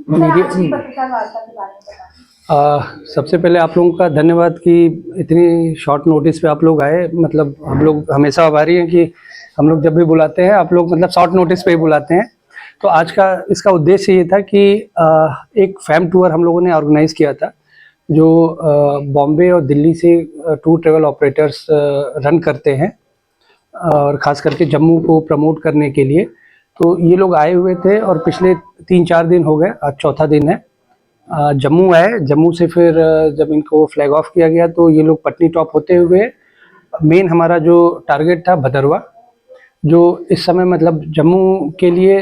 पत्रकार वार्ता के बारे में बताएं। सबसे पहले आप लोगों का धन्यवाद कि इतनी शॉर्ट नोटिस पे आप लोग आए। मतलब हम लोग हमेशा आभारी हैं कि हम लोग जब भी बुलाते हैं आप लोग मतलब शॉर्ट नोटिस पे ही बुलाते हैं। तो आज का इसका उद्देश्य ये था कि एक फैम टूर हम लोगों ने ऑर्गेनाइज़ किया था, जो बॉम्बे और दिल्ली से टूर ट्रैवल ऑपरेटर्स रन करते हैं, और ख़ास करके जम्मू को प्रमोट करने के लिए। तो ये लोग आए हुए थे और पिछले 3-4 दिन हो गए, आज चौथा दिन है। जम्मू आए, जम्मू से फिर जब इनको फ्लैग ऑफ किया गया तो ये लोग पटनी टॉप होते हुए मेन हमारा जो टारगेट था भदरवा, जो इस समय मतलब जम्मू के लिए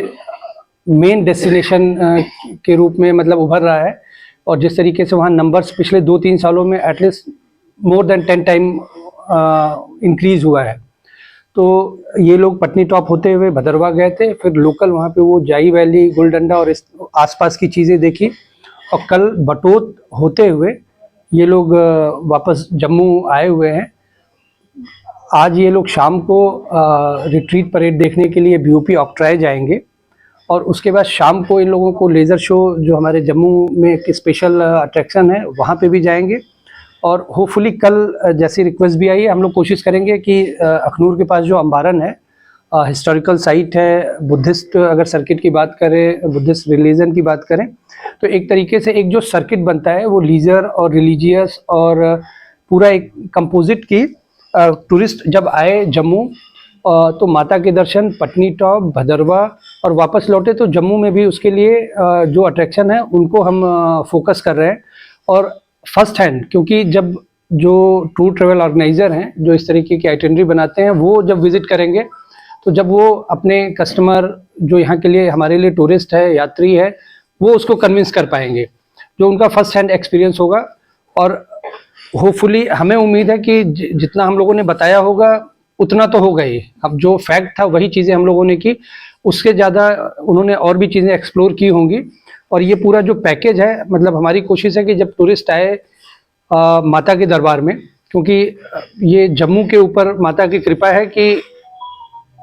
मेन डेस्टिनेशन के रूप में मतलब उभर रहा है। और जिस तरीके से वहाँ नंबर्स पिछले 2-3 सालों में at least more than 10 time increase हुआ है। तो ये लोग पटनी टॉप होते हुए भदरवा गए थे, फिर लोकल वहाँ पे वो जाई वैली, गुलडंडा और इस आसपास की चीज़ें देखी, और कल बटोत होते हुए ये लोग वापस जम्मू आए हुए हैं। आज ये लोग शाम को रिट्रीट परेड देखने के लिए बीओपी ऑक्ट्राय जाएंगे, और उसके बाद शाम को इन लोगों को लेज़र शो जो हमारे जम्मू में एक स्पेशल अट्रैक्शन है वहाँ पे भी जाएंगे। और होपफुली कल जैसी रिक्वेस्ट भी आई है, हम लोग कोशिश करेंगे कि अखनूर के पास जो अम्बारन है, हिस्टोरिकल साइट है, बुद्धिस्ट अगर सर्किट की बात करें, बुद्धिस्ट रिलीजन की बात करें, तो एक तरीके से एक जो सर्किट बनता है वो लीजर और रिलीजियस और पूरा एक कंपोजिट की टूरिस्ट जब आए जम्मू तो माता के दर्शन, पटनी टॉप, भदरवा और वापस लौटे तो जम्मू में भी उसके लिए जो अट्रैक्शन है उनको हम फोकस कर रहे हैं। और फर्स्ट हैंड, क्योंकि जब जो टूर ट्रैवल ऑर्गेनाइज़र हैं जो इस तरीके की आइटिनरी बनाते हैं, वो जब विज़िट करेंगे तो जब वो अपने कस्टमर जो यहाँ के लिए हमारे लिए टूरिस्ट है, यात्री है, वो उसको कन्विंस कर पाएंगे, जो उनका फर्स्ट हैंड एक्सपीरियंस होगा। और होपफुली हमें उम्मीद है कि जितना हम लोगों ने बताया होगा उतना तो होगा ही। अब जो फैक्ट था वही चीज़ें हम लोगों ने की, उसके ज़्यादा उन्होंने और भी चीज़ें एक्सप्लोर की होंगी। और ये पूरा जो पैकेज है, मतलब हमारी कोशिश है कि जब टूरिस्ट आए माता के दरबार में, क्योंकि ये जम्मू के ऊपर माता की कृपा है कि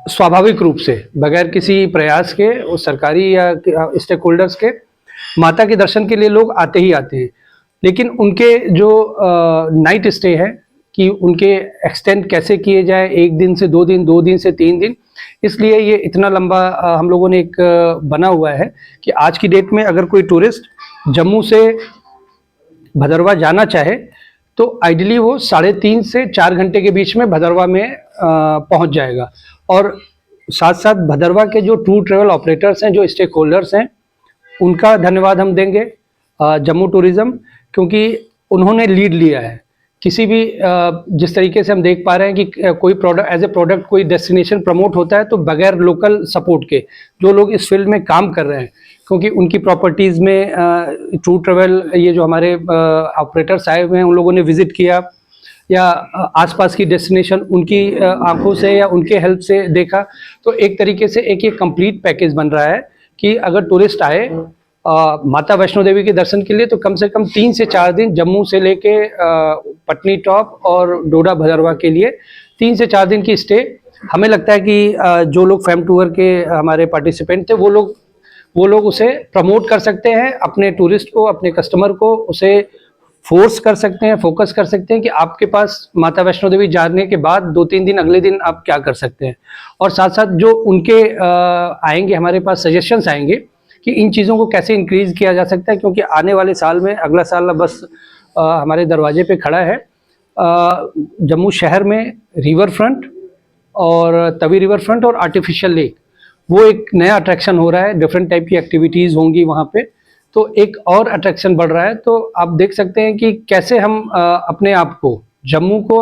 स्वाभाविक रूप से बगैर किसी प्रयास के, वो सरकारी या स्टेक होल्डर्स के, माता के दर्शन के लिए लोग आते ही आते हैं। लेकिन उनके जो नाइट स्टे है कि उनके एक्सटेंड कैसे किए जाए, 1 दिन से 2 दिन, 2 दिन से 3 दिन, इसलिए ये इतना लंबा हम लोगों ने एक बना हुआ है कि आज की डेट में अगर कोई टूरिस्ट जम्मू से भदरवा जाना चाहे तो आइडियली वो 3.5 से 4 घंटे के बीच में भदरवा में पहुंच जाएगा। और साथ साथ भदरवा के जो टूर ट्रैवल ऑपरेटर्स हैं, जो स्टेक होल्डर्स हैं, उनका धन्यवाद हम देंगे जम्मू टूरिज़्म, क्योंकि उन्होंने लीड लिया है। किसी भी जिस तरीके से हम देख पा रहे हैं कि कोई प्रोडक्ट एज ए प्रोडक्ट कोई डेस्टिनेशन प्रमोट होता है तो बगैर लोकल सपोर्ट के जो लोग इस फील्ड में काम कर रहे हैं, क्योंकि उनकी प्रॉपर्टीज़ में टूर ट्रैवल ये जो हमारे ऑपरेटर्स आए हुए हैं उन लोगों ने विज़िट किया, या आसपास की डेस्टिनेशन उनकी आंखों से या उनके हेल्प से देखा। तो एक तरीके से एक ये कंप्लीट पैकेज बन रहा है कि अगर टूरिस्ट आए माता वैष्णो देवी के दर्शन के लिए तो कम से कम 3 से 4 दिन जम्मू से लेके पटनी टॉप और डोडा भदरवा के लिए 3 से 4 दिन की स्टे। हमें लगता है कि जो लोग फैम टूर के हमारे पार्टिसिपेंट थे वो लोग उसे प्रमोट कर सकते हैं, अपने टूरिस्ट को, अपने कस्टमर को उसे फोर्स कर सकते हैं, फोकस कर सकते हैं कि आपके पास माता वैष्णो देवी जाने के बाद 2-3 दिन अगले दिन आप क्या कर सकते हैं। और साथ साथ जो उनके आएंगे हमारे पास सजेशंस आएंगे कि इन चीज़ों को कैसे इंक्रीज़ किया जा सकता है, क्योंकि आने वाले साल में, अगला साल बस हमारे दरवाजे पे खड़ा है। जम्मू शहर में रिवर फ्रंट और तवी रिवर फ्रंट और आर्टिफिशियल लेक, वो एक नया अट्रैक्शन हो रहा है, डिफरेंट टाइप की एक्टिविटीज़ होंगी वहाँ पे, तो एक और अट्रैक्शन बढ़ रहा है। तो आप देख सकते हैं कि कैसे हम अपने आप को, जम्मू को